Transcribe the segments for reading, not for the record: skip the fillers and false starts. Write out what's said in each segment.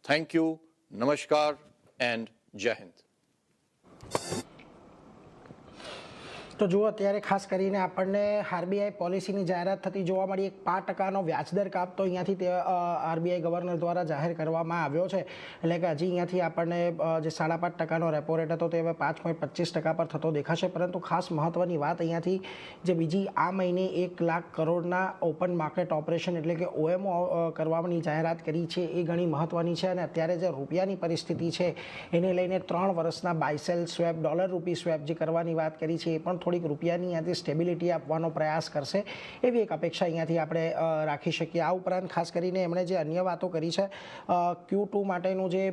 Thank you, નમસ્કાર and જય હિન્દ. તો જુઓ, અત્યારે ખાસ કરીને આપણને આરબીઆઈ પોલિસીની જાહેરાત થતી જોવા મળી. એક 5% વ્યાજદર કાપ તો અહીંયાથી આરબીઆઈ ગવર્નર દ્વારા જાહેર કરવામાં આવ્યો છે. એટલે કે હજી અહીંયાથી આપણને જે 5.5% રેપો રેટ હતો તે હવે 5.25% પર થતો દેખાશે. પરંતુ ખાસ મહત્વની વાત અહીંયાથી જે બીજી આ મહિને 1 લાખ કરોડના ઓપન માર્કેટ ઓપરેશન એટલે કે ઓએમઓ કરવાની જાહેરાત કરી છે એ ઘણી મહત્વની છે. અને અત્યારે જે રૂપિયાની પરિસ્થિતિ છે એને લઈને 3 વર્ષના બાયસેલ સ્વેપ, ડોલર રૂપી સ્વેપ જે કરવાની વાત કરી છે એ પણ થોડીક રૂપિયાની અહીંયાથી સ્ટેબિલિટી આપવાનો પ્રયાસ કરશે એવી એક અપેક્ષા અહીંયાથી આપણે રાખી શકીએ. આ ઉપરાંત ખાસ કરીને એમણે જે અન્ય વાતો કરી છે, Q2 માટેનું જે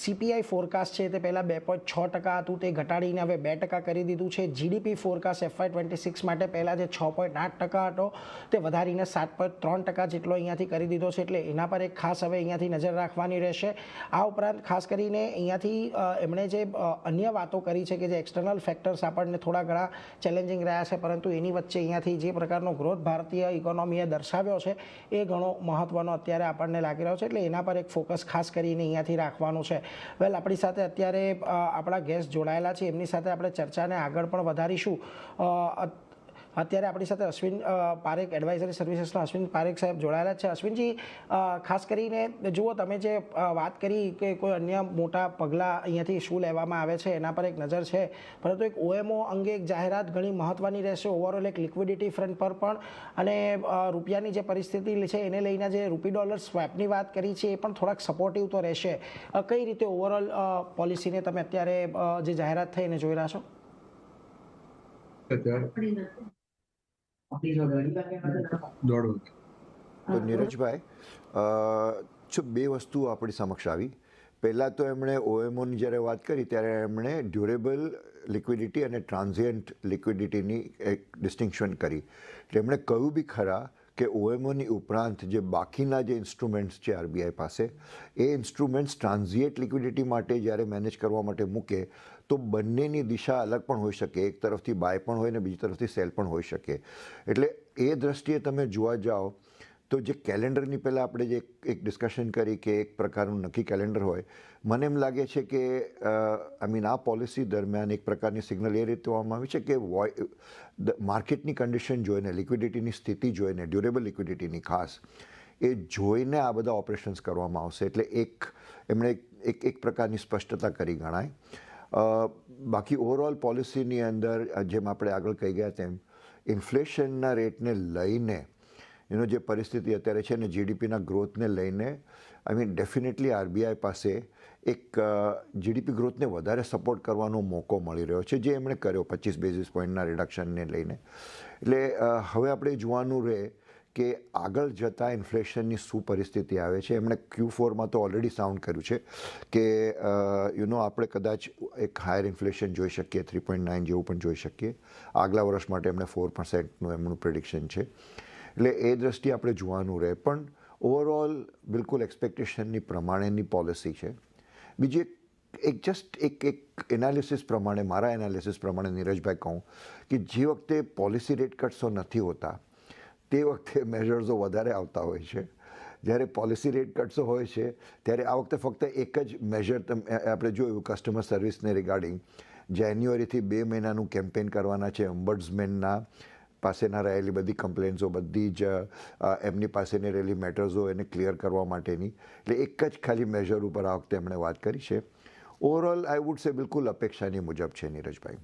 સીપીઆઈ ફોરકાસ્ટ છે તે પહેલાં 2.6% હતું, તે ઘટાડીને હવે 2% કરી દીધું છે. જીડીપી ફોરકાસ્ટ FY26 માટે પહેલાં જે 6.8% હતો તે વધારીને 7.3% જેટલો અહીંયાથી કરી દીધો છે. એટલે એના પર એક ખાસ હવે અહીંયાથી નજર રાખવાની રહેશે. આ ઉપરાંત ખાસ કરીને અહીંયાથી એમણે જે અન્ય વાતો કરી છે કે જે એક્સટર્નલ ફેક્ટર્સ આપણને થોડા ઘણા ચેલેન્જિંગ રહ્યા છે, પરંતુ એની વચ્ચે અહીંયાથી જે પ્રકારનો ગ્રોથ ભારતીય ઇકોનોમીએ દર્શાવ્યો છે એ ઘણો મહત્વનો અત્યારે આપણને લાગી રહ્યો છે. એટલે એના પર એક ફોકસ ખાસ કરીને અહીંયાથી રાખવાનું છે. વેલ, આપણી સાથે અત્યારે આપણા ગેસ્ટ જોડાયેલા છે, એમની સાથે આપણે ચર્ચાને આગળ પણ વધારીશું. અત્યારે આપણી સાથે અશ્વિન પારેખ, એડવાઇઝરી સર્વિસીસના અશ્વિન પારેખ સાહેબ જોડાયેલા છે. અશ્વિનજી, ખાસ કરીને જુઓ, તમે જે વાત કરી કે કોઈ અન્ય મોટા પગલાં અહીંયાથી શું લેવામાં આવે છે એના પર એક નજર છે, પરંતુ એક ઓએમઓ અંગે એક જાહેરાત ઘણી મહત્વની રહેશે. ઓવરઓલ એક લિક્વિડિટી ફ્રન્ટ પર પણ અને રૂપિયાની જે પરિસ્થિતિ છે એને લઈને જે રૂપી ડોલર સ્વેપની વાત કરી છે એ પણ થોડાક સપોર્ટિવ તો રહેશે. કઈ રીતે ઓવરઓલ પોલિસીને તમે અત્યારે જે જાહેરાત થઈ એને જોઈ રહ્યા છો? તો નીરજભાઈ, બે વસ્તુઓ આપણી સમક્ષ આવી. પહેલાં તો એમણે ઓએમઓની જ્યારે વાત કરી ત્યારે એમણે ડ્યુરેબલ લિક્વિડિટી અને ટ્રાન્ઝિયન્ટ લિક્વિડિટીની એક ડિસ્ટિંક્શન કરી. એટલે એમણે કહ્યું બી ખરા કે ઓએમઓની ઉપરાંત જે બાકીના જે ઇન્સ્ટ્રુમેન્ટ્સ છે આરબીઆઈ પાસે, એ ઇન્સ્ટ્રુમેન્ટ્સ ટ્રાન્ઝિયન્ટ લિક્વિડિટી માટે જ્યારે મેનેજ કરવા માટે મૂકે તો બંનેની દિશા અલગ પણ હોઈ શકે. એક તરફથી બાય પણ હોય ને બીજી તરફથી સેલ પણ હોઈ શકે. એટલે એ દ્રષ્ટિએ તમે જોવા જાઓ તો જે કેલેન્ડરની પહેલાં આપણે જે એક ડિસ્કશન કરી કે એક પ્રકારનું નક્કી કેલેન્ડર હોય, મને એમ લાગે છે કે આ પોલિસી દરમિયાન એક પ્રકારની સિગ્નલ એ રીતે આપવામાં આવી છે કે માર્કેટની કન્ડિશન જોઈને, લિક્વિડિટીની સ્થિતિ જોઈને, ડ્યુરેબલ લિક્વિડિટીની ખાસ એ જોઈને આ બધા ઓપરેશન્સ કરવામાં આવશે. એટલે એમણે એક પ્રકારની સ્પષ્ટતા કરી ગણાય. બાકી ઓવરઓલ પોલિસીની અંદર જેમ આપણે આગળ કહી ગયા તેમ ઇન્ફ્લેશનના રેટને લઈને એનો જે પરિસ્થિતિ અત્યારે છે ને જીડીપીના ગ્રોથને લઈને ડેફિનેટલી આરબીઆઈ પાસે એક જીડીપી ગ્રોથને વધારે સપોર્ટ કરવાનો મોકો મળી રહ્યો છે, જે એમણે કર્યો 25 બેઝિસ પોઈન્ટના રિડક્શનને લઈને. એટલે હવે આપણે જોવાનું રહે કે આગળ જતાં ઇન્ફ્લેશનની શું પરિસ્થિતિ આવે છે. એમણે Q4માં તો ઓલરેડી સાઉન્ડ કર્યું છે કે આપણે કદાચ એક હાયર ઇન્ફ્લેશન જોઈ શકીએ, 3.9 જેવું પણ જોઈ શકીએ. આગલા વર્ષ માટે એમણે 4%નું એમનું પ્રિડિક્શન છે. એટલે એ દ્રષ્ટિએ આપણે જોવાનું રહે. પણ ઓવરઓલ બિલકુલ એક્સપેક્ટેશનની પ્રમાણેની પોલિસી છે. બીજી એક એનાલિસિસ પ્રમાણે, મારા એનાલિસિસ પ્રમાણે નીરજભાઈ કહું કે જે વખતે પોલિસી રેટ કટ્સો નથી હોતા તે વખતે મેજર્સો વધારે આવતા હોય છે. જ્યારે પોલિસી રેટ કટ્સો હોય છે ત્યારે આ વખતે ફક્ત એક જ મેજર આપણે જોયું કસ્ટમર સર્વિસને રિગાર્ડિંગ. જાન્યુઆરીથી 2 મહિનાનું કેમ્પેન કરવાના છે. ઓમ્બડ્સમેનના પાસેના રહેલી બધી કમ્પ્લેન્ટ્સો, બધી જ એમની પાસેની રહેલી મેટર્સો એને ક્લિયર કરવા માટેની. એટલે એક જ ખાલી મેજર ઉપર આ વખતે એમણે વાત કરી છે. ઓવરઓલ આઈ વુડ સે બિલકુલ અપેક્ષાની મુજબ છે નીરજભાઈ.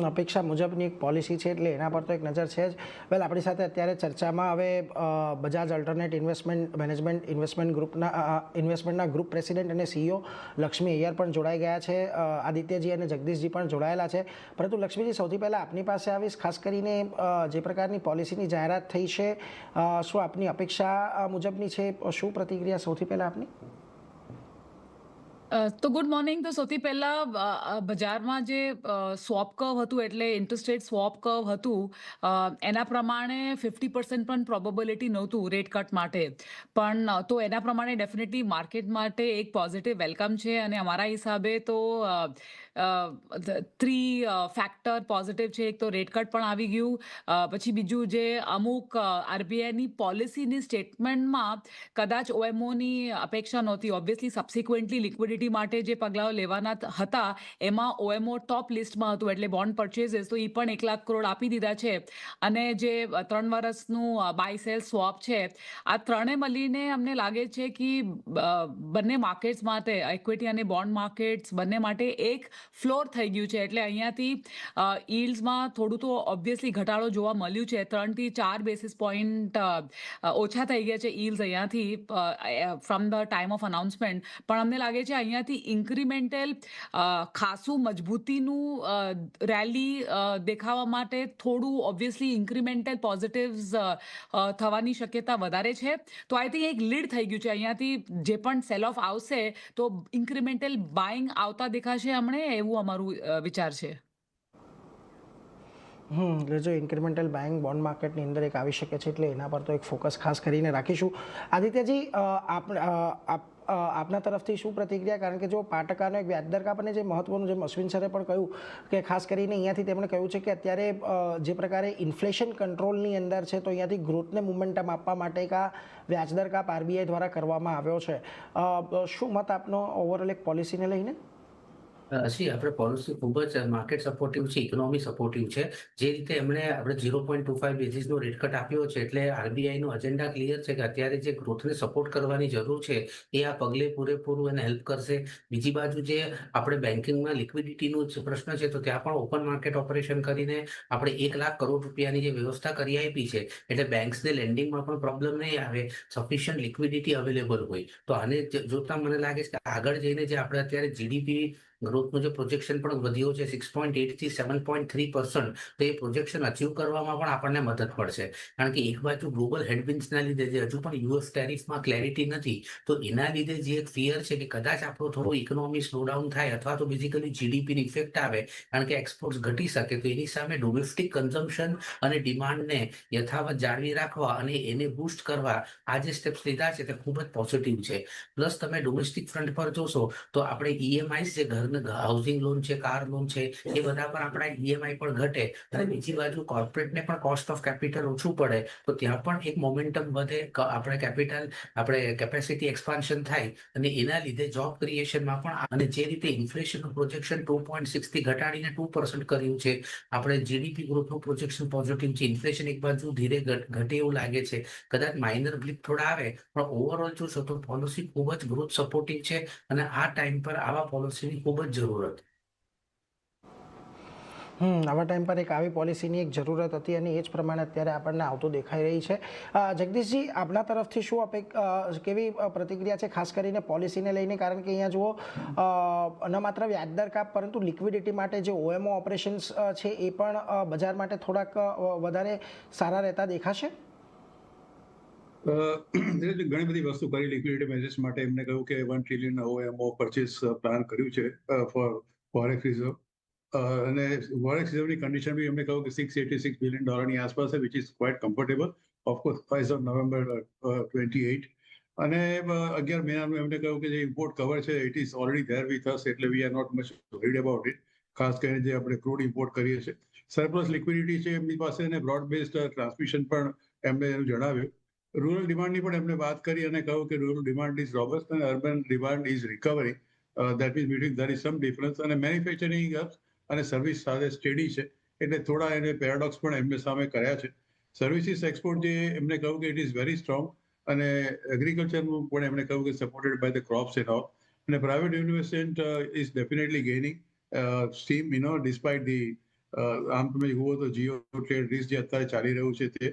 અપેક્ષા મુજબની એક પોલિસી છે એટલે એના પર તો એક નજર છે જ. વેલ, આપણી સાથે અત્યારે ચર્ચામાં હવે બજાજ અલ્ટરનેટ ઇન્વેસ્ટમેન્ટ મેનેજમેન્ટ ઇન્વેસ્ટમેન્ટના ગ્રુપ પ્રેસિડેન્ટ અને CEO લક્ષ્મી અય્યર પણ જોડાઈ ગયા છે. આદિત્યજી અને જગદીશજી પણ જોડાયેલા છે. પરંતુ લક્ષ્મીજી, સૌથી પહેલાં આપની પાસે આવીશ. ખાસ કરીને જે પ્રકારની પોલિસીની જાહેરાત થઈ છે, શું આપની અપેક્ષા મુજબની છે? શું પ્રતિક્રિયા સૌથી પહેલાં આપની? તો ગુડ મોર્નિંગ. તો સૌથી પહેલા બજારમાં જે સ્વોપ કર્વ હતું, એટલે ઇન્ટરેસ્ટ રેટ સ્વોપ કર્વ હતું, એના પ્રમાણે 50% પણ પ્રોબેબિલિટી નહોતું રેટ કટ માટે. પણ તો એના પ્રમાણે ડેફિનેટલી માર્કેટ માટે એક પોઝિટિવ વેલકમ છે. અને અમારા હિસાબે તો થ્રી ફેક્ટર પોઝિટિવ છે. એક તો રેટ કટ પણ આવી ગયું. પછી બીજું જે અમુક આરબીઆઈની પોલિસીની સ્ટેટમેન્ટમાં કદાચ ઓએમઓની અપેક્ષા નહોતી. ઓબ્વિયસલી સબસિક્વન્ટલી લિક્વિડિટી માટે જે પગલાઓ લેવાના હતા એમાં ઓએમઓ ટોપ લિસ્ટમાં હતું, એટલે બોન્ડ પરચેઝિસ તો એ પણ 1 લાખ કરોડ આપી દીધા છે. અને જે 3 વર્ષનું બાય સેલ સ્વોપ છે, આ ત્રણે મળીને અમને લાગે છે કે બંને માર્કેટ્સ માટે, ઇક્વિટી અને બોન્ડ માર્કેટ્સ બંને માટે એક ફ્લોર થઈ ગયું છે. એટલે અહીંયાથી યીલ્ડ્સમાં થોડું તો ઓબ્વિયસલી ઘટાડો જોવા મળ્યું છે. 3 થી 4 બેસિસ પોઈન્ટ ઓછા થઈ ગયા છે યીલ્ડ્સ અહીંયાથી from the time of announcement. પણ અમને લાગે છે અહીંયાથી ઇન્ક્રીમેન્ટલ ખાસું મજબૂતીનું રેલી દેખાવા માટે થોડું ઓબ્વિયસલી ઇન્ક્રીમેન્ટલ પોઝિટિવ્સ થવાની શક્યતા વધારે છે. તો આઈ થિંક એક લીડ થઈ ગયું છે. અહીંયાથી જે પણ સેલ ઓફ આવશે તો ઇન્ક્રીમેન્ટલ બાઇંગ આવતા દેખાશે હમણે, એવું અમારું વિચાર છે. એટલે જો ઇન્ક્રીમેન્ટલ બાઇંગ બોન્ડ માર્કેટની અંદર એક આવી શકે છે, એટલે એના પર તો એક ફોકસ ખાસ કરીને રાખીશું. આદિત્યજી, આપના તરફથી શું પ્રતિક્રિયા? કારણ કે જો 5% એક વ્યાજદર કાપ, અને જે મહત્વનું, જેમ અશ્વિન સરે પણ કહ્યું કે ખાસ કરીને અહીંયાથી તેમણે કહ્યું છે કે અત્યારે જે પ્રકારે ઇન્ફ્લેશન કંટ્રોલની અંદર છે, તો અહીંયાથી ગ્રોથને મોમેન્ટમ આપવા માટે એક આ વ્યાજદર કાપ આરબીઆઈ દ્વારા કરવામાં આવ્યો છે. શું મત આપનો ઓવરઓલ એક પોલિસીને લઈને? આપણે પોલિસી ખૂબ જ માર્કેટ સપોર્ટિવ છે, ઇકોનોમી સપોર્ટિવ છે. જે રીતે એમણે આપણે 0.25 બેઝિસનો રેટ કટ આપ્યો છે, એટલે આરબીઆઈનો અજેન્ડા ક્લિયર છે કે અત્યારે જે ગ્રોથને સપોર્ટ કરવાની જરૂર છે એ આ પગલે પૂરેપૂરું એને હેલ્પ કરશે. બીજી બાજુ જે આપણે બેન્કિંગમાં લિક્વિડિટીનો પ્રશ્ન છે, તો ત્યાં પણ ઓપન માર્કેટ ઓપરેશન કરીને આપણે 1 લાખ કરોડ રૂપિયાની જે વ્યવસ્થા કરી આપી છે, એટલે બેંક્સને લેન્ડિંગમાં પણ પ્રોબ્લેમ નહીં આવે, સફિશિયન્ટ લિક્વિડિટી અવેલેબલ હોય. તો આને જોતા મને લાગે છે કે આગળ જઈને જે આપણે અત્યારે જીડીપી ગ્રોથનું જે પ્રોજેક્શન પણ વધ્યો છે 6.8 થી 7.3%, તો એ પ્રોજેક્શન અચીવ કરવામાં પણ આપણને મદદ પડશે. કારણ કે એક બાજુ ગ્લોબલ હેડવિન્ડ્સના લીધે જે હજુ પણ યુએસ ટેરિફમાં ક્લેરિટી નથી, તો એના લીધે જે એક ફિયર છે કે કદાચ આપણો થોડો ઇકોનોમી સ્લોડાઉન થાય અથવા તો બેઝિકલી જીડીપીની ઇફેક્ટ આવે, કારણ કે એક્સપોર્ટ્સ ઘટી શકે, તો એની સામે ડોમેસ્ટિક કન્ઝમ્પશન અને ડિમાન્ડને યથાવત જાળવી રાખવા અને એને બૂસ્ટ કરવા આ જે સ્ટેપ્સ લીધા છે તે ખૂબ જ પોઝિટિવ છે. પ્લસ તમે ડોમેસ્ટિક ફ્રન્ટ પર જોશો તો આપણે ઈએમઆઈ જે હાઉસિંગ લોન છે, કાર લોન છે, એ બધા પર આપણા ઈએમઆઈ પણ ઘટે, અને બીજી બાજુ કોર્પોરેટને પણ કોસ્ટ ઓફ કેપિટલ ઓછું પડે, તો ત્યાં પણ એક મોમેન્ટમ વધે, આપણે કેપેસિટી એક્સપાન્શન થાય, અને એના લીધે જોબ ક્રિએશનમાં પણ. અને જે રીતે ઇન્ફ્લેશનનું પ્રોજેક્શન 2.6 થી ઘટાડીને 2% કર્યું છે, આપણે જીડીપી ગ્રોથનું પ્રોજેક્શન પોઝિટિવ છે, ઇન્ફ્લેશન એક બાજુ ધીરે ઘટે એવું લાગે છે, કદાચ માઇનર બ્લિપ થોડા આવે, પણ ઓવરઓલ જોશો તો પોલિસી ખૂબ જ ગ્રોથ સપોર્ટિવ છે, અને આ ટાઈમ પર આવા પોલિસીની ખૂબ જ જરૂરત. આવા ટાઈમ પર એક આવી પોલિસીની એક જરૂરત હતી, અને એ જ પ્રમાણે અત્યારે આપણને આવતું દેખાઈ રહી છે. જગદીશજી, આપના તરફથી શું કેવી પ્રતિક્રિયા છે ખાસ કરીને પોલિસીને લઈને? કારણ કે અહીંયા જુઓ, ન માત્ર વ્યાજદર કાપ પરંતુ લિક્વિડિટી માટે જે ઓએમઓ ઓપરેશન્સ છે એ પણ બજાર માટે થોડાક વધારે સારા રહેતા દેખાશે. ઘણી બધી વસ્તુ કરી લિક્વિડિટી મેનેજ માટે. એમને કહ્યું કે 1 ટ્રિલિયન ઓએમઓ પરચેસ પ્લાન કર્યું છે ફોર ફોરેક્સ રિઝર્વ, અને ફોરેક્સ રિઝર્વની કન્ડિશન બી એમને કહ્યું કે $686 બિલિયન આસપાસ છે, which is quite comfortable of course as of November 28. અને 11 મહિનાનું એમને કહ્યું કે જે ઇમ્પોર્ટ કવર છે it is already there with us, એટલે we are not much worried about it. ખાસ કરીને જે આપણે ક્રૂડ ઇમ્પોર્ટ કરીએ છીએ, સરપ્લસ લિક્વિડિટી છે એમની પાસે, અને બ્રોડ બેઝડ ટ્રાન્સમિશન પણ એમને જણાવ્યું. રૂરલ ડિમાન્ડની પણ એમને વાત કરી અને કહ્યું કે રૂરલ ડિમાન્ડ ઇઝ રોબસ્ટ અને urban demand is recovering. That means between there is some difference. અને મેન્યુફેક્ચરિંગ અને સર્વિસ સાથે સ્ટેડી છે, એટલે થોડા એને પેરાડોક્સ પણ એમને સામે કર્યા છે. સર્વિસીસ એક્સપોર્ટ જે એમને કહ્યું કે ઇટ ઇઝ વેરી સ્ટ્રોંગ, અને એગ્રીકલ્ચરનું પણ એમને કહ્યું કે supported by the crops and all. અને private investment is definitely gaining steam, despite the આમ તમે જુઓ તો જીઓ ટ્રેડ રિસ્ક જે અત્યારે ચાલી રહ્યું છે તે.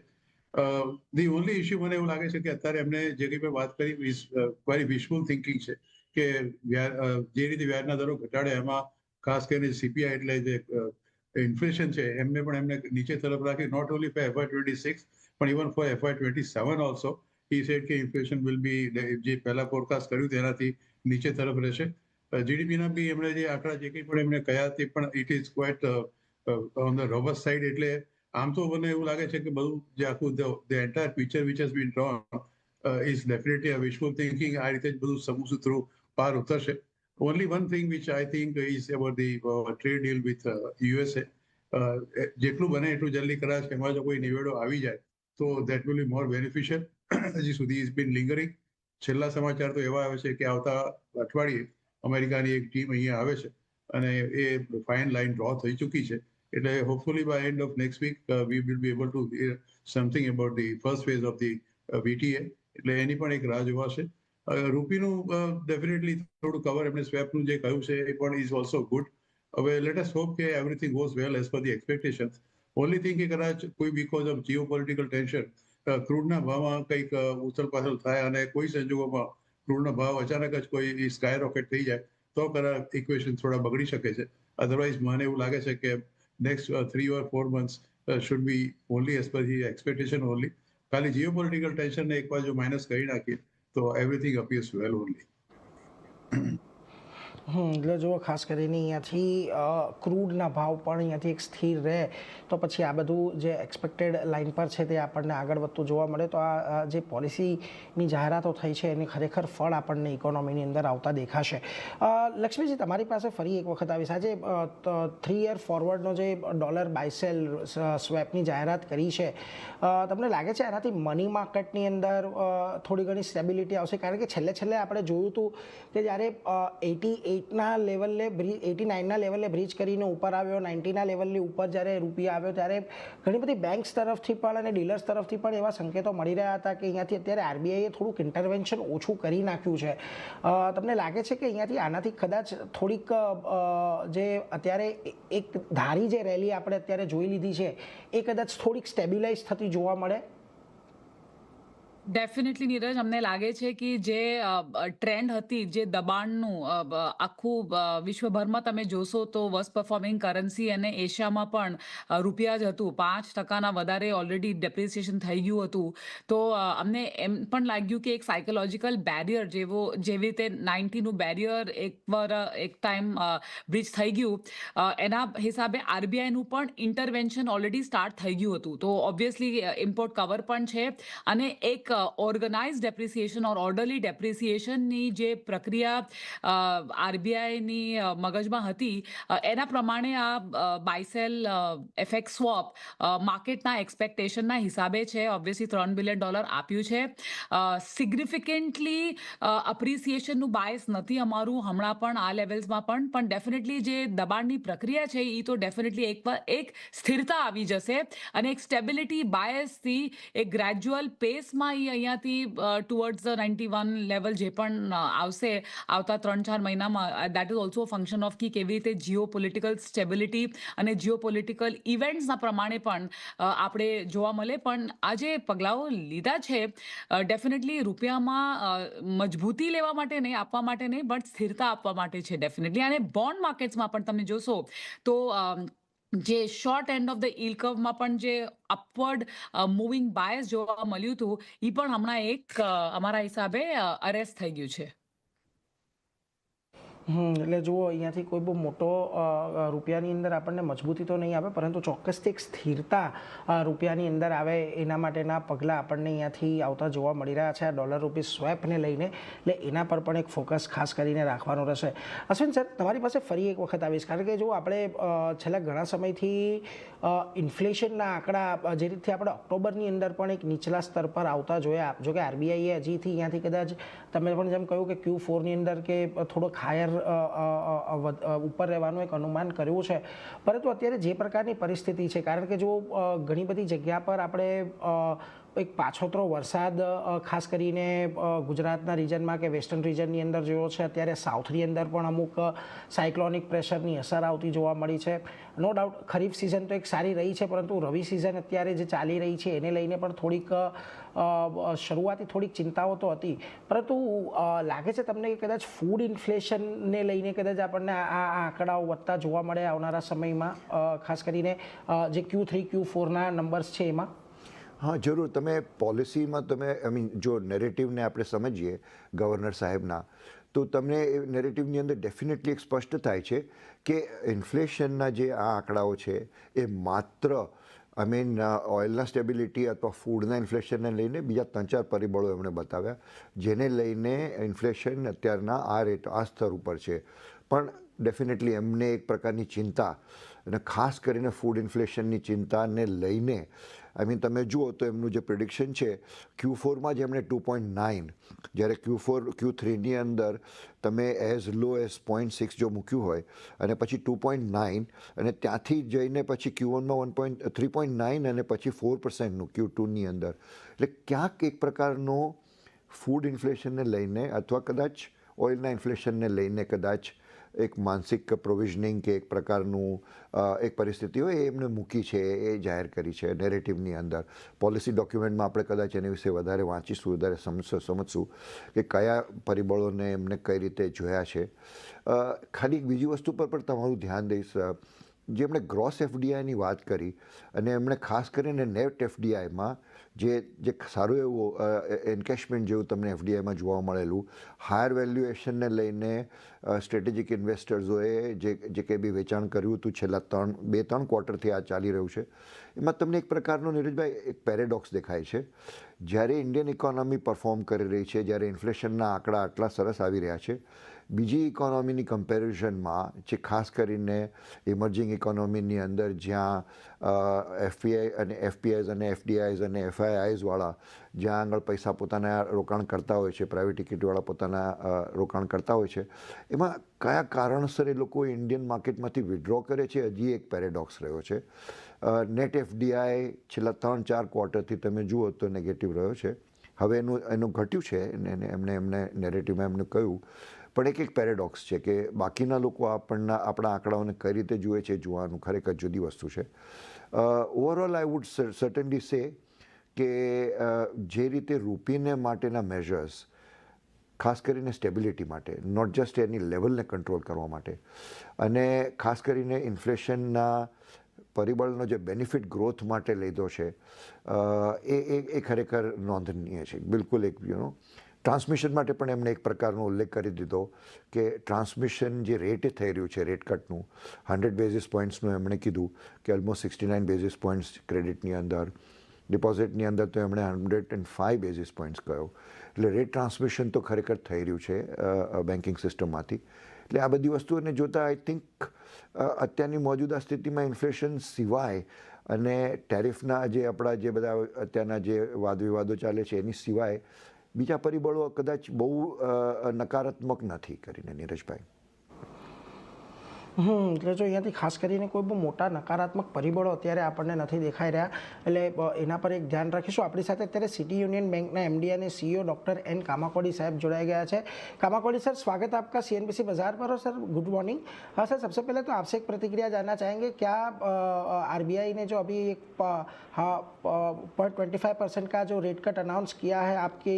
ધી ઓનલી ઇશ્યુ મને એવું લાગે છે કે અત્યારે એમને જે કંઈ પણ વાત કરી વેરી વિશફુલ થિંકિંગ છે, કે જે રીતે વ્યાજના દરો ઘટાડે એમાં ખાસ કરીને સીપીઆઈ એટલે જે ઇન્ફ્લેશન છે એમને પણ એમને નીચે તરફ રાખી, નોટ ઓનલી ફોર FY26 પણ even four FY27 also. He said કે ઇન્ફ્લેશન વિલ બી, જે પહેલા ફોરકાસ્ટ કર્યું તેનાથી નીચે તરફ રહેશે. જીડીપીના બી એમણે જે આંકડા જે કંઈ પણ એમને કહ્યા તે પણ it is quite on the robust side. એટલે આમ તો મને એવું લાગે છે કે બધું જે આખું the entire picture which has been drawn is definitely a wishful thinking. આ રીતે જ બધું સમૂહસૂત્રો પાર ઉતરશે. Only one thing which I think is about the trade deal with USA. જેટલું બને એટલું જલ્દી કદાચ એમાં જો કોઈ નિવેડો આવી જાય તો that will be more beneficial. હજી સુધી ઇઝ બીન લિંગરિંગ. છેલ્લા સમાચાર તો એવા આવે છે કે આવતા અઠવાડિયે અમેરિકાની એક ટીમ અહીંયા આવે છે અને એ ફાઇન લાઇન ડ્રો થઈ ચૂકી છે. એટલે hopefully by end of next week we will be able to hear something about the first phase of the VTA. એટલે એની પણ એક રાહ જોવાશે. રૂપીનું ડેફિનેટલી થોડું કવર એમને સ્વેપનું જે કહ્યું છે એ પણ ઇઝ ઓલ્સો ગુડ. હવે લેટ અસ હોપ કે everything goes well as per the expectations. Only thing કે કદાચ કોઈ because of geopolitical tension ક્રૂડના ભાવમાં કંઈક ઉથલ પાથલ થાય અને કોઈ સંજોગોમાં ક્રૂડનો ભાવ અચાનક જ કોઈ સ્કાય રોકેટ થઈ જાય તો કદાચ ઇક્વેશન થોડા બગડી શકે છે. અધરવાઇઝ મને એવું લાગે છે કે next 3 or 4 months should be only as per the expectation only. ખાલી જીઓ પોલિટિકલ ટેન્શનને એક બાજુ માઇનસ કરી નાખીએ તો એવરીથિંગ અપિયર્સ વેલ ઓનલી. એટલે જો ખાસ કરીને અહીંયાથી ક્રૂડના ભાવ પણ અહીંયાથી એક સ્થિર રહે તો પછી આ બધું જે એક્સપેક્ટેડ લાઇન પર છે તે આપણને આગળ વધતું જોવા મળે. તો આ જે પોલિસીની જાહેરાતો થઈ છે એની ખરેખર ફળ આપણને ઇકોનોમીની અંદર આવતા દેખાશે. લક્ષ્મીજી, તમારી પાસે ફરી એક વખત આવીશ. આજે 3 year ફોરવર્ડનો જે ડોલર બાયસેલ સ્વેપની જાહેરાત કરી છે, તમને લાગે છે એનાથી મની માર્કેટની અંદર થોડી ઘણી સ્ટેબિલિટી આવશે? કારણ કે છેલ્લે આપણે જોયું હતું કે જ્યારે 88ના લેવલે 89ના લેવલે બ્રિજ કરીને ઉપર આવ્યો, 90ના લેવલની ઉપર જ્યારે રૂપિયા આવ્યો ત્યારે ઘણી બધી બેંક્સ તરફથી પણ અને ડીલર્સ તરફથી પણ એવા સંકેતો મળી રહ્યા હતા કે અહીંયાથી અત્યારે આરબીઆઈએ થોડુંક ઇન્ટરવેન્શન ઓછું કરી નાખ્યું છે. તમને લાગે છે કે અહીંયાથી આનાથી કદાચ થોડીક જે અત્યારે એક ધારી જે રેલી આપણે અત્યારે જોઈ લીધી છે એ કદાચ થોડીક સ્ટેબિલાઇઝ થતી જોવા મળે? ડેફિનેટલી નીરજ, અમને લાગે છે કે જે ટ્રેન્ડ હતી, જે દબાણનું આખું વિશ્વભરમાં તમે જોશો તો વર્સ્ટ પરફોર્મિંગ કરન્સી અને એશિયામાં પણ રૂપિયા જ હતું. 5% વધારે ઓલરેડી ડેપ્રિસિએશન થઈ ગયું હતું. તો અમને એમ પણ લાગ્યું કે એક સાયકોલોજીકલ બેરિયર જેવી રીતે 90નું બેરિયર એક ટાઈમ બ્રિજ થઈ ગયું, એના હિસાબે આરબીઆઈનું પણ ઇન્ટરવેન્શન ઓલરેડી સ્ટાર્ટ થઈ ગયું હતું. તો ઓબ્વિયસલી ઇમ્પોર્ટ કવર પણ છે અને એક ઓર્ગેનાઇઝ ડેપ્રિસિએશન ઓર ઓર્ડરલી ડેપ્રિસિએશનની જે પ્રક્રિયા આરબીઆઈની મગજમાં હતી એના પ્રમાણે આ બાયસેલ એફએક્સ સ્વોપ માર્કેટના એક્સપેક્ટેશનના હિસાબે છે. ઓબ્વિયસલી $3 બિલિયન આપ્યું છે. સિગ્નિફિકન્ટલી અપ્રિસિએશનનું બાયસ નથી અમારું હમણાં પણ આ લેવલ્સમાં પણ ડેફિનેટલી જે દબાણની પ્રક્રિયા છે એ તો ડેફિનેટલી એક સ્થિરતા આવી જશે અને એક સ્ટેબિલિટી બાયસથી એક ગ્રેજ્યુઅલ પેસમાં અહીંયાથી ટુવર્ડ્સ 91 લેવલ જે પણ આવશે આવતા 3-4 મહિનામાં, that is also function of કે કેવી રીતે જીઓ પોલિટિકલ સ્ટેબિલિટી અને જીઓ પોલિટિકલ ઇવેન્ટ્સના પ્રમાણે પણ આપણે જોવા મળે. પણ આ જે પગલાઓ લીધા છે ડેફિનેટલી રૂપિયામાં મજબૂતી લેવા માટે નહીં, આપવા માટે નહીં, બટ સ્થિરતા આપવા માટે છે ડેફિનેટલી. અને બોન્ડ માર્કેટ્સમાં પણ તમે જોશો તો જે short end of the yield કર્વમાં પણ જે અપવર્ડ મૂવિંગ બાયસ જોવા મળ્યું હતું એ પણ હમણાં એક અમારા હિસાબે અરેસ્ટ થઈ ગયું છે. એટલે જુઓ, અહીંયાથી કોઈ બહુ મોટો રૂપિયાની અંદર આપણને મજબૂતી તો નહીં આવે, પરંતુ ચોક્કસથી એક સ્થિરતા રૂપિયાની અંદર આવે એના માટેના પગલાં આપણને અહીંયાથી આવતા જોવા મળી રહ્યા છે. આ ડોલર રૂપી સ્વેપને લઈને એટલે એના પર પણ એક ફોકસ ખાસ કરીને રાખવાનો રહેશે. અશ્વિન સર, તમારી પાસે ફરી એક વખત આવીશ, કારણ કે જો આપણે છેલ્લા ઘણા સમયથી ઇન્ફ્લેશનના આંકડા જે રીતે આપણે ઓક્ટોબરની અંદર પણ એક નીચલા સ્તર પર આવતા જોયા, જો કે આરબીઆઈએ હજીથી અહીંયાથી કદાચ તમે પણ જેમ કહ્યું કે Q4ની અંદર કે થોડોક હાયર ઉપર રહેવાનું એક અનુમાન કર્યું છે. પરંતુ અત્યારે જે પ્રકારની પરિસ્થિતિ છે, કારણ કે જો ઘણી બધી જગ્યા પર આપણે એક પાછોતરો વરસાદ ખાસ કરીને ગુજરાતના રિજનમાં કે વેસ્ટર્ન રિજનની અંદર જોયો છે. અત્યારે સાઉથની અંદર પણ અમુક સાયક્લોનિક પ્રેશરની અસર આવતી જોવા મળી છે. નો ડાઉટ ખરીફ સિઝન તો એક સારી રહી છે, પરંતુ રવિ સિઝન અત્યારે જે ચાલી રહી છે એને લઈને પણ થોડીક શરૂઆતી થોડીક ચિંતાઓ તો હતી. પરંતુ લાગે છે તમને કે કદાચ ફૂડ ઇન્ફ્લેશનને લઈને કદાચ આપણને આ આંકડાઓ વધતા જોવા મળે આવનારા સમયમાં, ખાસ કરીને જે Q3 Q4ના નંબર્સ છે એમાં? હા, જરૂર. તમે પોલિસીમાં જો નેરેટિવને આપણે સમજીએ ગવર્નર સાહેબના, તો તમને એ નેરેટિવની અંદર ડેફિનેટલી એક સ્પષ્ટ થાય છે કે ઇન્ફ્લેશનના જે આ આંકડાઓ છે એ માત્ર આઈ મીન ઓઇલના સ્ટેબિલિટી અથવા ફૂડના ઇન્ફ્લેશનને લઈને બીજા 3-4 પરિબળો એમણે બતાવ્યા જેને લઈને ઇન્ફ્લેશન અત્યારના આ સ્તર ઉપર છે. પણ ડેફિનેટલી એમને એક પ્રકારની ચિંતા અને ખાસ કરીને ફૂડ ઇન્ફ્લેશનની ચિંતાને લઈને આઈ મીન તમે જુઓ તો એમનું જે પ્રિડિક્શન છે Q4માં જ એમણે 2.9, જ્યારે Q3ની અંદર તમે એઝ લો એઝ 0.6 જો મૂક્યું હોય અને પછી 2.9 અને ત્યાંથી જઈને પછી Q1માં 3.9 અને પછી 4%નું Q2ની અંદર, એટલે ક્યાંક એક પ્રકારનો ફૂડ ઇન્ફ્લેશનને લઈને અથવા કદાચ ઓઇલના ઇન્ફ્લેશનને લઈને કદાચ એક માનસિક પ્રોવિઝનિંગ કે એક પ્રકારનું એક પરિસ્થિતિ હોય એ એમને મૂકી છે, એ જાહેર કરી છે નેરેટિવની અંદર. પોલિસી ડોક્યુમેન્ટમાં આપણે કદાચ એની વિશે વધારે વાંચીશું, વધારે સમજશું કે કયા પરિબળોને એમને કઈ રીતે જોયા છે. ખાલી એક બીજી વસ્તુ પર પણ તમારું ધ્યાન દઈશ, જે એમણે ગ્રોસ એફડીઆઈની વાત કરી અને એમણે ખાસ કરીને નેટ એફડીઆઈમાં જે સારું એવું એન્કેશમેન્ટ જેવું તમને એફડીઆઈમાં જોવા મળેલું, હાયર વેલ્યુએશનને લઈને સ્ટ્રેટેજિક ઇન્વેસ્ટર્સોએ જે કંઈ બી વેચાણ કર્યું હતું છેલ્લા 2-3 ક્વાર્ટરથી આ ચાલી રહ્યું છે, એમાં તમને એક પ્રકારનો નીરજભાઈ એક પેરેડોક્સ દેખાય છે. જ્યારે ઇન્ડિયન ઇકોનોમી પરફોર્મ કરી રહી છે, જ્યારે ઇન્ફ્લેશનના આંકડા આટલા સરસ આવી રહ્યા છે, બીજી ઇકોનોમીની કમ્પેરિઝનમાં જે ખાસ કરીને ઇમર્જિંગ ઇકોનોમીની અંદર જ્યાં એફપીઆઈઝ અને એફડીઆઈઝ અને એફઆઈઆઈઝવાળા જ્યાં આગળ પૈસા પોતાના રોકાણ કરતા હોય છે, પ્રાઇવેટ ઇક્વિટીવાળા પોતાના રોકાણ કરતા હોય છે, એમાં કયા કારણસર એ લોકો ઇન્ડિયન માર્કેટમાંથી વિડ્રો કરે છે, હજી એક પેરેડોક્સ રહ્યો છે. નેટ એફડીઆઈ છેલ્લા 3-4 ક્વાર્ટરથી તમે જુઓ તો નેગેટિવ રહ્યો છે. હવે એનું ઘટ્યું છે, એમને નેરેટિવમાં એમને કહ્યું, પણ એક પેરેડોક્સ છે કે બાકીના લોકો આપણા આંકડાઓને કઈ રીતે જુએ છે જોવાનું ખરેખર જુદી વસ્તુ છે. ઓવરઓલ આઈ વુડ સર્ટનલી સે કે જે રીતે રૂપીને માટેના મેઝર્સ ખાસ કરીને સ્ટેબિલિટી માટે, નોટ જસ્ટ એની લેવલને કંટ્રોલ કરવા માટે અને ખાસ કરીને ઇન્ફ્લેશનના પરિબળનો જે બેનિફિટ ગ્રોથ માટે લીધો છે એ ખરેખર નોંધનીય છે. બિલકુલ એક ટ્રાન્સમિશન માટે પણ એમણે એક પ્રકારનો ઉલ્લેખ કરી દીધો કે ટ્રાન્સમિશન જે રેટે થઈ રહ્યું છે રેટ કટનું 100 બેઝિસ પોઈન્ટ્સનું એમણે કીધું કે ઓલમોસ્ટ 69 બેઝિસ પોઈન્ટ્સ ક્રેડિટની અંદર, ડિપોઝિટની અંદર તો એમણે 105 બેઝિસ પોઈન્ટ્સ કહ્યો. એટલે રેટ ટ્રાન્સમિશન તો ખરેખર થઈ રહ્યું છે બેન્કિંગ સિસ્ટમમાંથી. એટલે આ બધી વસ્તુઓને જોતાં આઈ થિંક અત્યારની મોજૂદા સ્થિતિમાં ઇન્ફ્લેશન સિવાય અને ટેરિફના જે આપણા જે બધા અત્યારના જે વાદ વિવાદો ચાલે છે એની સિવાય બીજા પરિબળો કદાચ બહુ નકારાત્મક નથી કરીને નીરજભાઈ. એટલે જો અહીંયાથી ખાસ કરીને કોઈ બહુ મોટા નકારાત્મક પરિબળો અત્યારે આપણને નથી દેખાઈ રહ્યા, એટલે એના પર એક ધ્યાન રાખીશું. આપણી સાથે અત્યારે સિટી यूनियन बैंकના एमडी અને सीईओ डॉक्टर एन कामाकोड़ी साहब जुड़ाए गया है. कामाकोड़ी सर, स्वागत है आपका सीएनबीसी बाजार पर. और सर गुड मॉर्निंग. हाँ सर, सबसे पहले तो आपसे एक प्रतिक्रिया जानना चाहेंगे, क्या आरबीआई ने जो अभी एक 0.25% का जो रेट कट अनाउंस किया है आपकी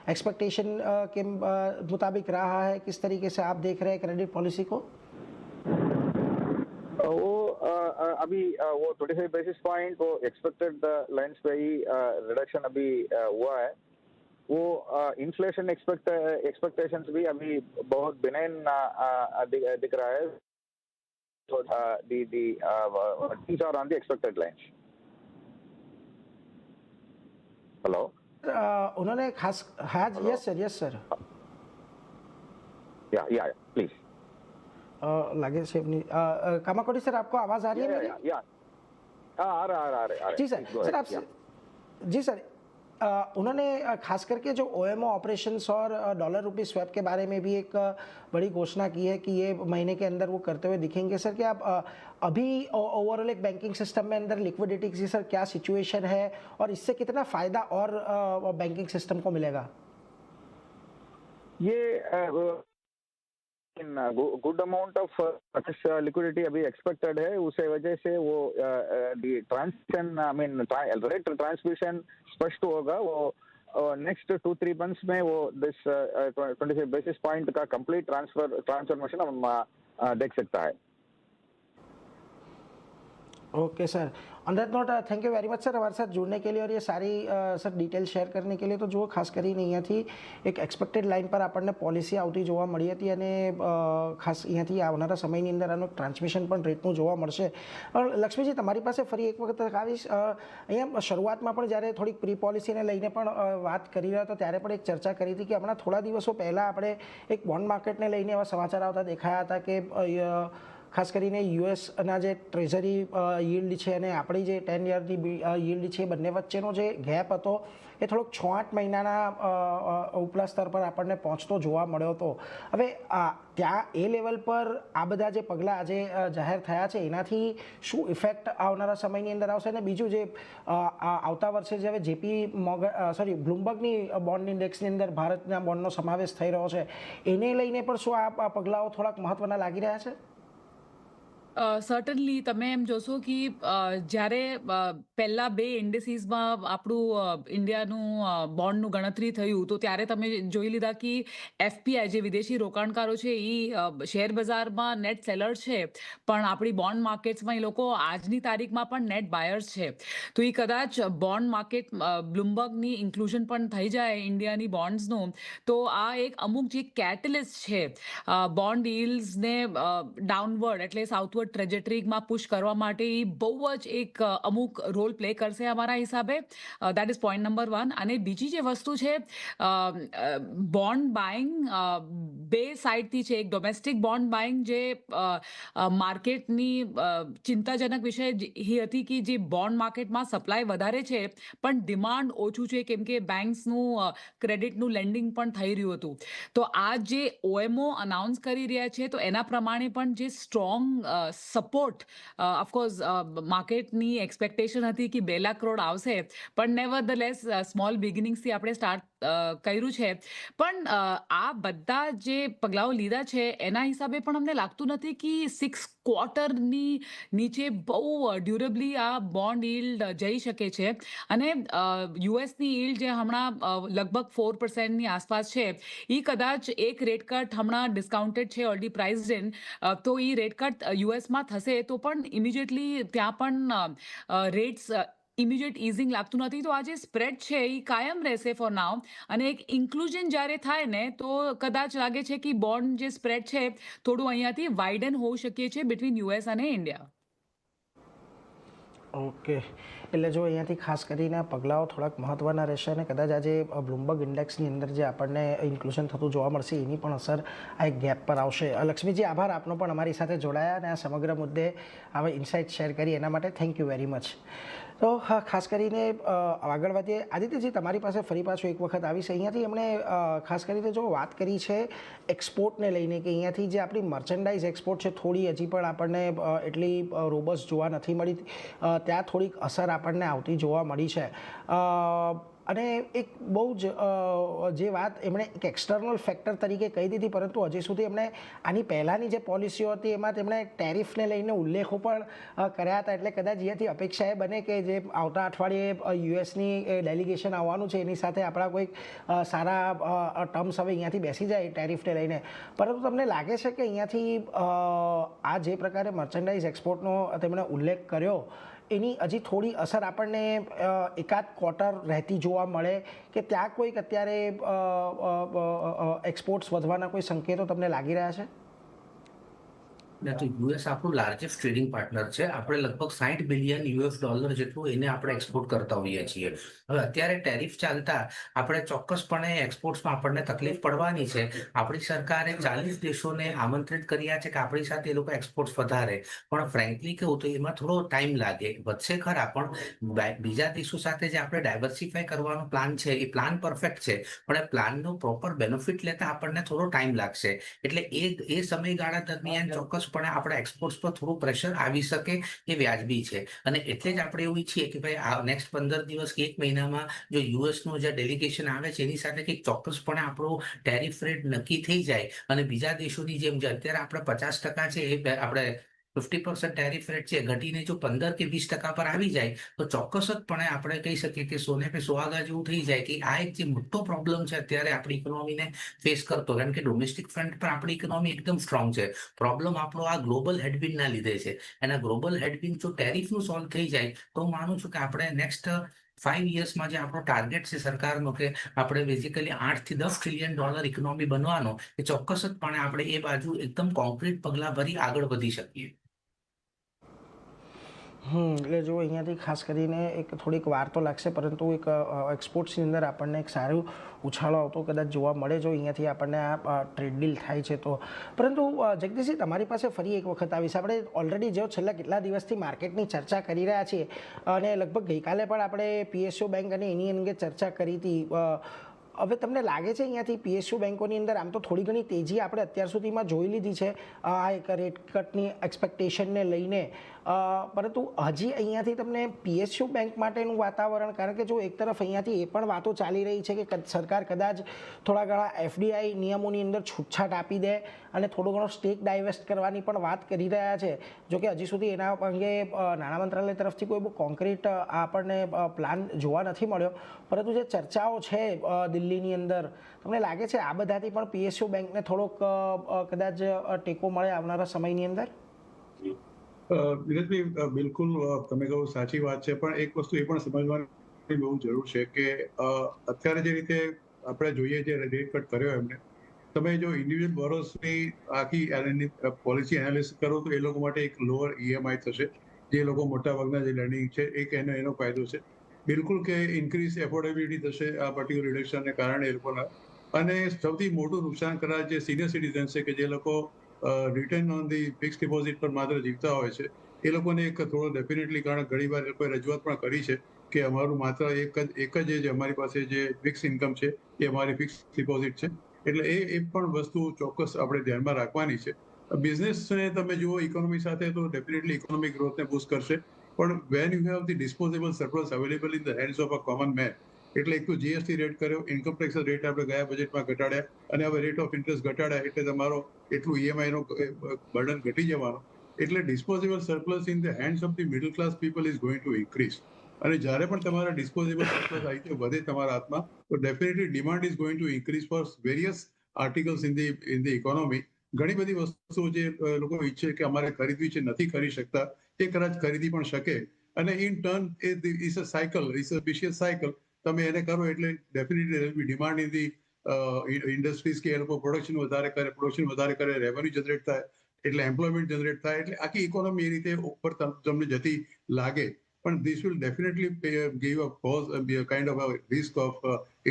एक्सपेक्टेशन के मुताबिक रहा है? किस तरीके से आप देख रहे हैं क्रेडिट पॉलिसी को? वो अभी वो 25 बेसिस पॉइंट वो एक्सपेक्टेड लाइंस पे ही रिडक्शन अभी हुआ है. वो इन्फ्लेशन एक्सपेक्टेशंस भी अभी बहुत बिनाइन दिख रहा है. So the things are on the expected lines. Hello. उन्होंने खास हाँ यस सर या प्लीज. लगे से अपनी कामाकोड़ी सर, आपको आवाज आ रही है मेरी? आ रहा जी सर आपसे जी सर, उन्होंने खास करके जो ओएमओ ऑपरेशंस और डॉलर रुपी स्वैप के बारे में भी एक बड़ी घोषणा की है कि ये महीने के अंदर वो करते हुए दिखेंगे. सर, क्या आप अभी ओवरऑल एक बैंकिंग सिस्टम में अंदर लिक्विडिटी की सर क्या सिचुएशन है और इससे कितना फ़ायदा और बैंकिंग सिस्टम को मिलेगा? ये गुड अमाउंट ऑफ लिक्विडिटी अभी एक्सपेक्टेड है. उसे वजह से वो transmission I mean rate transmission स्पष्ट होगा. वो नेक्स्ट 2-3 मंथ्स में वो दिस 25 बेसिस पॉइंट का कंप्लीट ट्रांसफॉर्मेशन हम देख सकता है. Okay sir, on that note thank you very much sir हमारे साथ जुड़ने के लिए और ये सारी सर डिटेल શેર કરને કે लिए તો જુઓ ખાસ કરીને અહીંયાથી એક એક્સપેક્ટેડ લાઇન પર આપણને પોલિસી આવતી જોવા મળી હતી અને ખાસ અહીંયાથી આવનારા સમયની અંદર આનું ટ્રાન્સમિશન પણ રેટનું જોવા મળશે. લક્ષ્મીજી તમારી પાસે ફરી એક વખત આવીશ. અહીંયા શરૂઆતમાં પણ જ્યારે થોડીક પ્રી પોલિસીને લઈને પણ વાત કરી રહ્યા હતા ત્યારે પણ એક ચર્ચા કરી હતી કે હમણાં થોડા દિવસો પહેલાં આપણે એક બોન્ડ માર્કેટને લઈને એવા સમાચાર આવતા દેખાયા હતા કે ખાસ કરીને યુએસના જે ટ્રેઝરી yieldની છે અને આપણી જે 10 યરની yield છે બંને વચ્ચેનો જે ગેપ હતો એ થોડોક 6-8 મહિનાના ઉપલા સ્તર પર આપણને પહોંચતો જોવા મળ્યો હતો. હવે ત્યાં એ લેવલ પર આ બધા જે પગલાં આજે જાહેર થયા છે એનાથી શું ઇફેક્ટ આવનારા સમયની અંદર આવશે અને બીજું જે આવતા વર્ષે જે હવે બ્લુમબર્ગની બોન્ડ ઇન્ડેક્સની અંદર ભારતના બોન્ડનો સમાવેશ થઈ રહ્યો છે એને લઈને પણ શું આ પગલાઓ થોડાક મહત્ત્વના લાગી રહ્યા છે? સર્ટનલી તમે એમ જોશો કે જ્યારે પહેલા બે ઇન્ડિસીસમાં આપણું ઇન્ડિયાનું બોન્ડનું ગણતરી થયું તો ત્યારે તમે જોઈ લીધા કે એફપીઆઈ જે વિદેશી રોકાણકારો છે એ શેર બજારમાં નેટ સેલર છે પણ આપણી બોન્ડ માર્કેટ્સમાં એ લોકો આજની તારીખમાં પણ નેટ બાયર્સ છે. તો એ કદાચ બોન્ડ માર્કેટ બ્લુમબર્ગની ઇન્ક્લુઝન પણ થઈ જાય ઇન્ડિયાની બોન્ડ્સનું તો આ એક અમુક જે કેટેલિસ્ટ છે બોન્ડ yieldsને ડાઉનવર્ડ એટલે સાઉથવર્ડ ટ્રેજેક્ટરીમાં પુશ કરવા માટે એ બહુ જ એક અમુક રોલ પ્લે કરશે અમારા હિસાબે. That is point number 1. અને બીજી જે વસ્તુ છે બોન્ડ બાઇંગ બે સાઇડથી છે. એક ડોમેસ્ટિક બોન્ડ બાઇંગ જે માર્કેટની ચિંતાજનક વિષય એ હતી કે જે બોન્ડ માર્કેટમાં સપ્લાય વધારે છે પણ ડિમાન્ડ ઓછું છે કેમ કે બેંક્સનું ક્રેડિટનું લેન્ડિંગ પણ થઈ રહ્યું હતું. તો આ જે OMO અનાઉન્સ કરી રહ્યા છે તો એના પ્રમાણે પણ જે સ્ટ્રોંગ સપોર્ટ ઓફકોર્સ માર્કેટની એક્સપેક્ટેશન હતી કે 2 લાખ કરોડ આવશે પણ નેવર ધ લેસ સ્મોલ બિગિનિંગ્સથી આપણે સ્ટાર્ટ કર્યું છે. પણ આ બધા જે પગલાઓ લીધા છે એના હિસાબે પણ અમને લાગતું નથી કે 6 ક્વાર્ટરની નીચે બહુ ડ્યુરેબલી આ બોન્ડ yield જઈ શકે છે. અને યુએસની yield જે હમણાં લગભગ 4%ની આસપાસ છે એ કદાચ એક રેટ કટ હમણાં ડિસ્કાઉન્ટેડ છે ઓલરેડી પ્રાઇઝડ ઇન તો એ રેટ કટ યુએસમાં થશે તો પણ ઇમિડિયેટલી ત્યાં પણ રેટ્સ ઇમિડિયેટ ઇઝિંગ લાગતું નથી. તો આ જે સ્પ્રેડ છે એ કાયમ રહેશે ફોર નાવ અને એક ઇન્ક્લુઝન જ્યારે થાય ને તો કદાચ લાગે છે કે બોન્ડ જે સ્પ્રેડ છે થોડું અહીંયાથી વાઇડન હોઈ શકે છે બિટવીન યુએસ અને ઇન્ડિયા. ઓકે, એટલે જો અહીંયાથી ખાસ કરીને પગલાઓ થોડાક મહત્ત્વના રહેશે અને કદાચ આજે બ્લુમબર્ગ ઇન્ડેક્સની અંદર જે આપણને ઇન્ક્લુઝન થતું જોવા મળશે એની પણ અસર આ એક ગેપ પર આવશે. લક્ષ્મીજી આભાર આપનો પણ અમારી સાથે જોડાયા અને આ સમગ્ર મુદ્દે હવે ઇન્સાઇટ શેર કરી એના માટે થેન્ક યુ વેરી મચ. તો હા ખાસ કરીને આગળ વધીએ. આદિત્યજી તમારી પાસે ફરી પાછું એક વખત આવીશ. અહીંયાથી એમણે ખાસ કરીને જો વાત કરી છે એક્સપોર્ટને લઈને કે અહીંયાથી જે આપણી મર્ચેન્ડાઇઝ એક્સપોર્ટ છે થોડી હજી પણ આપણને એટલી રોબસ્ટ જોવા નથી મળી. ત્યાં થોડીક અસર આપણને આવતી જોવા મળી છે. અને એક બહુ જ જે વાત એમણે એક એક્સટર્નલ ફેક્ટર તરીકે કહી દીધી પરંતુ હજી સુધી એમણે આની પહેલાંની જે પોલિસીઓ હતી એમાં તેમણે ટેરિફને લઈને ઉલ્લેખો પણ કર્યા હતા. એટલે કદાચ અહીંયાથી અપેક્ષા એ બને કે જે આવતા અઠવાડિયે યુએસની ડેલિગેશન આવવાનું છે એની સાથે આપણા કોઈક સારા ટર્મ્સ હવે અહીંયાથી બેસી જાય ટેરિફને લઈને. પરંતુ તમને લાગે છે કે અહીંયાથી આ જે પ્રકારે મર્ચેન્ડાઇઝ એક્સપોર્ટનો તેમણે ઉલ્લેખ કર્યો એની હજી થોડી અસર આપણને એકાદ ક્વાર્ટર રહેતી જોવા મળે કે ત્યાં કોઈક અત્યારે એક્સપોર્ટ્સ વધવાના કોઈ સંકેતો તમને લાગી રહ્યા છે? તો યુએસ આપણું લાર્જેસ્ટ ટ્રેડિંગ પાર્ટનર છે. આપણે લગભગ $60 બિલિયન જેટલું એને આપણે એક્સપોર્ટ કરતા હોઈએ છીએ. હવે અત્યારે ટેરિફ ચાલતા આપણે ચોક્કસપણે એક્સપોર્ટ્સમાં આપણને તકલીફ પડવાની છે. આપણી સરકારે 40 દેશોને આમંત્રિત કર્યા છે કે આપણી સાથે એ લોકો એક્સપોર્ટ્સ વધારે પણ ફ્રેન્કલી કહું તો એમાં થોડો ટાઈમ લાગે. વધશે ખરા પણ બીજા દેશો સાથે જે આપણે ડાયવર્સિફાય કરવાનો પ્લાન છે એ પ્લાન પરફેક્ટ છે પણ એ પ્લાનનો પ્રોપર બેનિફિટ લેતા આપણને થોડો ટાઈમ લાગશે. એટલે એ સમયગાળા દરમિયાન ચોક્કસ પણ આપણા એક્સપોર્ટ્સ પર થોડું પ્રેશર આવી શકે એ વ્યાજબી છે. અને એટલે જ આપણે એવું ઈચ્છીએ કે ભાઈ આ નેક્સ્ટ 15 દિવસ કે 1 મહિનામાં જો યુએસનું જે ડેલિગેશન આવે છે એની સાથે કંઈક ચોક્કસપણે આપણો ટેરિફ રેટ નક્કી થઈ જાય અને બીજા દેશોની જેમ જે અત્યારે આપણે 50% છે એ આપણે 50% ટેરિફ રેટ છે ઘટીને જો 15 કે 20% પર આવી જાય તો ચોક્કસપણે આપણે કહી શકીએ કે સોને પે સુહાગા જેવું થઈ જાય કે આ એક જે મોટો પ્રોબ્લેમ છે અત્યારે આપણી ઇકોનોમીને ફેસ કરતો, કારણ કે ડોમેસ્ટિક ફ્રન્ટ પર આપણી ઇકોનોમી એકદમ સ્ટ્રોંગ છે. પ્રોબ્લેમ આપણો આ ગ્લોબલ હેડવિન્ડના લીધે છે. અને ગ્લોબલ હેડવિન્ડ જો ટેરિફનું સોલ્વ થઈ જાય તો હું માનું છું કે આપણે નેક્સ્ટ 5 યર્સમાં જે આપણો ટાર્ગેટ છે સરકારનો કે આપણે બેઝિકલી 8 થી 10 ટ્રિલિયન ડોલર ઇકોનોમી બનવાનો, એ ચોક્કસપણે આપણે એ બાજુ એકદમ કોન્ક્રીટ પગલાં ભરી આગળ વધી શકીએ. એટલે જો અહીંયાથી ખાસ કરીને એક થોડીક વાર તો લાગશે, પરંતુ એક એક્સપોર્ટ્સની અંદર આપણને એક સારું ઉછાળો આવતો કદાચ જોવા મળે જો અહીંયાથી આપણને આ ટ્રેડ ડીલ થાય છે તો. પરંતુ જગદીશજી, તમારી પાસે ફરી એક વખત આવીશ. આપણે ઓલરેડી જો છેલ્લા કેટલા દિવસથી માર્કેટની ચર્ચા કરી રહ્યા છીએ અને લગભગ ગઈકાલે પણ આપણે PSU બેંક અને એની અંગે ચર્ચા કરી હતી. હવે તમને લાગે છે અહીંયાથી PSU બેંકોની અંદર આમ તો થોડી ઘણી તેજી આપણે અત્યાર સુધીમાં જોઈ લીધી છે આ એક રેટ કટની એક્સપેક્ટેશનને લઈને, પરંતુ હજી અહીંયાથી તમને PSU બેંક માટેનું વાતાવરણ, કારણ કે જો એક તરફ અહીંયાથી એ પણ વાતો ચાલી રહી છે કે સરકાર કદાચ થોડા ઘણા FDI નિયમોની અંદર છૂટછાટ આપી દે અને થોડો ઘણો સ્ટેક ડાયવેસ્ટ કરવાની પણ વાત કરી રહ્યા છે. જોકે હજી સુધી એના અંગે નાણાં મંત્રાલય તરફથી કોઈ બહુ કોન્ક્રીટ આપણને પ્લાન જોવા નથી મળ્યો, પરંતુ જે ચર્ચાઓ છે દિલ્હીની અંદર, તમને લાગે છે આ બધાથી પણ PSU બેંકને થોડોક કદાચ ટેકો મળે આવનારા સમયની અંદર? વિરેશભાઈ, બિલકુલ તમે કહો સાચી વાત છે, પણ એક વસ્તુ એ પણ સમજવાની બહુ જરૂર છે કે અત્યારે જે રીતે આપણે જોઈએ જે રેટ કટ કર્યો એમને, તમે જો ઇન્ડિવિજ્યુઅલ બોરોસની આખી પોલિસી એનાલિસિસ કરો તો એ લોકો માટે એક લોઅર EMI થશે. જે લોકો મોટા ભાગના જે લર્નિંગ છે એનો ફાયદો છે. બિલકુલ કે ઇન્ક્રીઝ એફોર્ડેબિલિટી થશે આ પર્ટિક્યુલર રિડક્શનને કારણે એ લોકોના. અને સૌથી મોટું નુકસાન કદાચ જે સિનિયર સિટીઝન છે કે જે લોકો return on the fix deposit પર માત્ર જીવતા હોય છે, એ લોકોને એક થોડો ડેફિનેટલી, કારણ ઘણી વાર એ લોકોએ રજૂઆત પણ કરી છે કે અમારું માત્ર એક જ અમારી પાસે જે ફિક્સ ઇન્કમ છે એ અમારી ફિક્સ ડિપોઝિટ છે. એટલે એ પણ વસ્તુ ચોક્કસ આપણે ધ્યાનમાં રાખવાની છે. બિઝનેસને તમે જુઓ ઇકોનોમી સાથે તો ડેફિનેટલી ઇકોનોમિક ગ્રોથને બૂસ્ટ કરશે, પણ when you have the disposable surplus available in the hands of a common main, એટલે એક તો GST રેટ કર્યો, ઇન્કમ ટેક્સ રેટ આપણે ગયા બજેટમાં ઘટાડ્યા અને હવે રેટ ઓફ ઇન્ટરેસ્ટ ઘટાડ્યા, એટલે તમારો એટલું EMI નો બર્ડન ઘટી જવાનો. એટલે disposable surplus in the hands of the middle class people is going to increase. અને જ્યારે પણ તમારા ડિસ્પોઝેબલ સરપ્લસ આવી વધે તમારા હાથમાં, તો definitely demand is going to increase four various articles in the economy. ઘણી બધી વસ્તુઓ જે લોકો ઈચ્છે કે અમારે ખરીદવી છે નથી કરી શકતા, એ કદાચ ખરીદી પણ શકે. અને in turn is a cycle, is a વિશિયસ cycle. તમે એને કરો એટલે definitely demand in the industries કે એ લોકો પ્રોડક્શન વધારે કરે, રેવન્યુ જનરેટ થાય, એટલે એમ્પ્લોયમેન્ટ જનરેટ થાય, એટલે આખી ઇકોનોમી એ રીતે ઉપર તમને જતી લાગે. પણ this will definitely give a cause kind of a risk of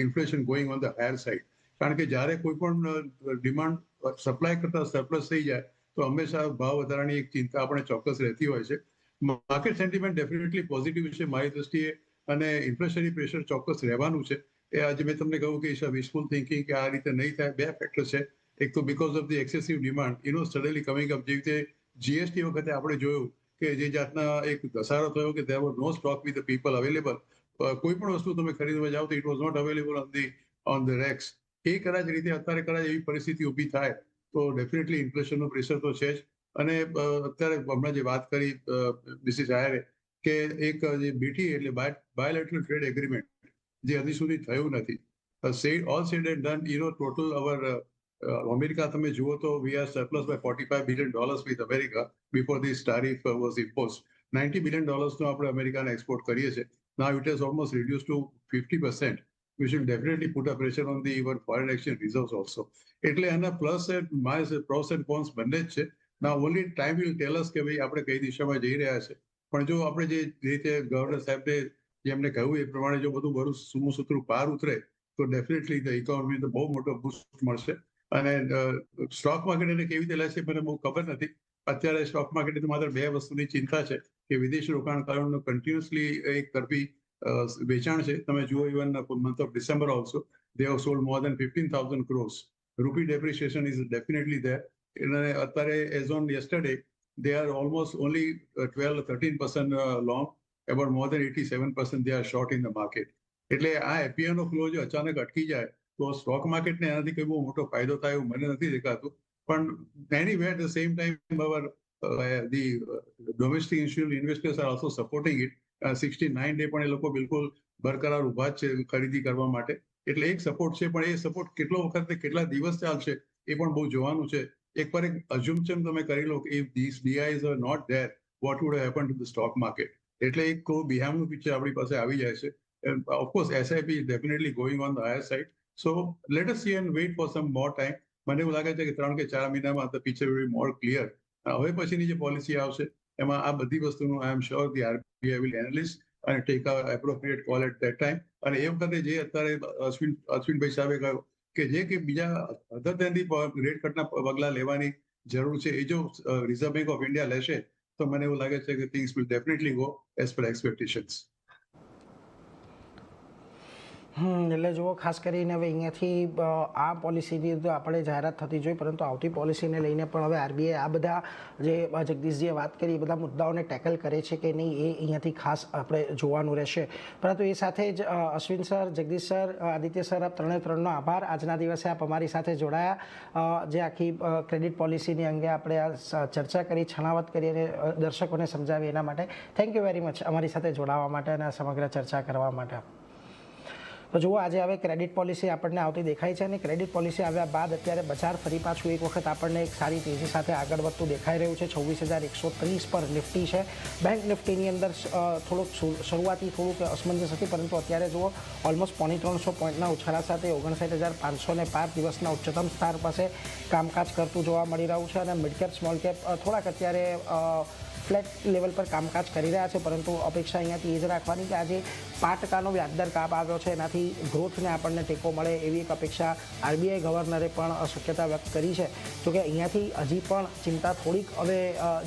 inflation going on the higher side. કારણ કે જ્યારે કોઈ પણ ડિમાન્ડ સપ્લાય કરતા સરપ્લસ થઈ જાય તો હંમેશા ભાવ વધારાની એક ચિંતા આપણે ચોક્કસ રહેતી હોય છે. માર્કેટ સેન્ટિમેન્ટ ડેફિનેટલી પોઝિટિવ છે મારી દ્રષ્ટિએ, અને ઇન્ફ્લેશનરી પ્રેશર ચોક્કસ રહેવાનું છે. એ આજે મેં તમને કહ્યું કે વિશફુલ થિંકિંગ કે આ રીતે નહીં થાય. બે ફેક્ટર છે. એક તો because of the excessive demand suddenly coming up, જે રીતે GST વખતે આપણે જોયું કે જે જાતના એક ઘસારો થયો કે there was no stock with the people available. કોઈ પણ વસ્તુ તમે ખરીદવા જાઓ તો it was not available on the racks. એ કદાચ રીતે અત્યારે કદાચ એવી પરિસ્થિતિ ઊભી થાય તો ડેફિનેટલી ઇન્ફ્લેશનનું પ્રેશર તો છે જ. અને અત્યારે હમણાં જે વાત કરી મિસિસ આયરે કે એક જે BTA એટલે બાયલેટરલ ટ્રેડ એગ્રીમેન્ટ, જે હજી સુધી થયું નથી. All said and done, total our America તમે જુઓ તો we are surplus by $45 billion with America before this tariff was impose. $90 billion આપણે અમેરિકાને એક્સપોર્ટ કરીએ છીએ. Now it has almost reduce to 50%. We should definitely put a pressure on the even foreign exchange reserves also. એટલે એના plus pros and cones બંને જ છે. ના ઓનલી ટાઈમ વિલ ટેલ અસ કે ભાઈ આપણે કઈ દિશામાં જઈ રહ્યા છે. પણ જો આપણે જે રીતે ગવર્નર સાહેબે જેમને કહ્યું એ પ્રમાણે જો બધું સુમસૂત્રું પાર ઉતરે તો ડેફિનેટલી ધ ઇકોનોમી તો બહુ મોટો બૂસ્ટ મળશે. અને સ્ટોક માર્કેટ એને કેવી રીતે લેશે મને બહુ ખબર નથી. અત્યારે સ્ટોક માર્કેટની તો માત્ર બે વસ્તુની ચિંતા છે કે વિદેશી રોકાણકારોનું કન્ટિન્યુઅસલી એક તરફી વેચાણ છે. તમે જુઓ even month of December also they have sold more than 15,000 crores. Rupee depreciation is definitely there. અને અત્યારે as on yesterday they are almost only 12-13% long, about more than 87% they are short in the market. એટલે આ FPI નો flow જો અચાનક અટકી જાય તો stock માર્કેટને એનાથી કોઈ બહુ મોટો ફાયદો થાય એવું મને નથી દેખાતું. પણ anyway at the same time our the domestic institutional investors are also supporting it. 69 day પણ એ લોકો બિલકુલ બરકરાર ઉભા જ છે ખરીદી કરવા માટે. એટલે એક સપોર્ટ છે, પણ એ સપોર્ટ કેટલો વખત કેટલા દિવસ ચાલશે એ પણ બહુ જોવાનું છે. એક પર એક અઝ્યુમ્પશન તમે કરી લો કે if these DIs are not there, what would have happened to the stock market? એટલે એક બિહારનું પિક્ચર આપણી પાસે આવી જાય છે. Of course, SIP is definitely going on the higher side. So let us see and wait for some more time. મને એવું લાગે છે કે 3 કે 4 મહિનામાં the picture will be more clear. હવે પછીની જે પોલિસી આવશે એમાં આ બધી વસ્તુનું I am sure the RBI will analyze અને take a appropriate call at that time. અને એ વખતે જે અત્યારે અશ્વિનભાઈ સાહેબે કહ્યું કે જે કે બીજા અધર દેન ધી રેટ કટના પગલા લેવાની જરૂર છે એ જો રિઝર્વ બેંક ઓફ ઇન્ડિયા લેશે તો મને એવું લાગે છે કે things will definitely go as per expectations. એટલે જુઓ, ખાસ કરીને હવે અહીંયાથી આ પોલિસીની તો આપણે જાહેરાત થતી જોઈ, પરંતુ આવતી પોલિસીને લઈને પણ હવે આરબીઆઈ આ બધા જે જગદીશજીએ વાત કરી એ બધા મુદ્દાઓને ટેકલ કરે છે કે નહીં એ અહીંયાથી ખાસ આપણે જોવાનું રહેશે. પરંતુ એ સાથે જ Ashwin sir, Jagdish sir, Aditya sir, આપ ત્રણનો આભાર. આજના દિવસે આપ અમારી સાથે જોડાયા, જે આખી ક્રેડિટ પોલિસીની અંગે આપણે આ ચર્ચા કરી, છણાવટ કરી અને દર્શકોને સમજાવી એના માટે થેન્ક યુ વેરી મચ અમારી સાથે જોડાવા માટે અને આ સમગ્ર ચર્ચા કરવા માટે. તો જુઓ, આજે હવે ક્રેડિટ પોલિસી આપણને આવતી દેખાય છે અને ક્રેડિટ પોલિસી આવ્યા બાદ અત્યારે બજાર ફરી પાછું એક વખત આપણને એક સારી તેજી સાથે આગળ વધતું દેખાઈ રહ્યું છે. 26,130 પર નિફ્ટી છે. બેંક નિફ્ટીની અંદર થોડુંક શરૂઆતી થોડુંક અસમંજસ હતી, પરંતુ અત્યારે જુઓ ઓલમોસ્ટ 350 પોઈન્ટના ઉછાળા સાથે 59,500 ને 5 દિવસના ઉચ્ચતમ સ્તર પાસે કામકાજ કરતું જોવા મળી રહ્યું છે. અને મિડ કેપ, સ્મોલ કેપ થોડાક અત્યારે ફ્લેટ લેવલ પર કામકાજ કરી રહ્યા છે, પરંતુ અપેક્ષા અહીંયાથી એ જ રાખવાની કે આજે 5% વ્યાજદર કાપ આવ્યો છે, એનાથી ગ્રોથને આપણને ટેકો મળે એવી એક અપેક્ષા આરબીઆઈ ગવર્નરે પણ શક્યતા વ્યક્ત કરી છે. જોકે અહીંયાથી હજી પણ ચિંતા થોડીક હવે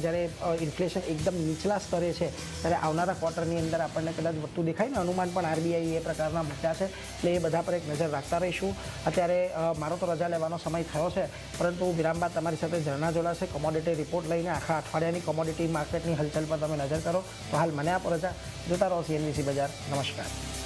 જ્યારે ઇન્ફ્લેશન એકદમ નીચલા સ્તરે છે ત્યારે આવનારા ક્વાર્ટરની અંદર આપણને કદાચ વધતું દેખાય ને અનુમાન પણ આરબીઆઈ એ પ્રકારના મૂક્યા છે. એટલે એ બધા પર એક નજર રાખતા રહીશું. અત્યારે મારો તો રજા લેવાનો સમય થયો છે, પરંતુ વિરામ બાદ તમારી સાથે ઝરણા જોડાશે કોમોડિટી રિપોર્ટ લઈને. આખા અઠવાડિયાની કોમોડિટી માર્કેટની હલચલ પર તમે નજર કરો. તો હાલ મને આપો રજા. જોતા રહો CNBC બજાર. નમસ્કાર.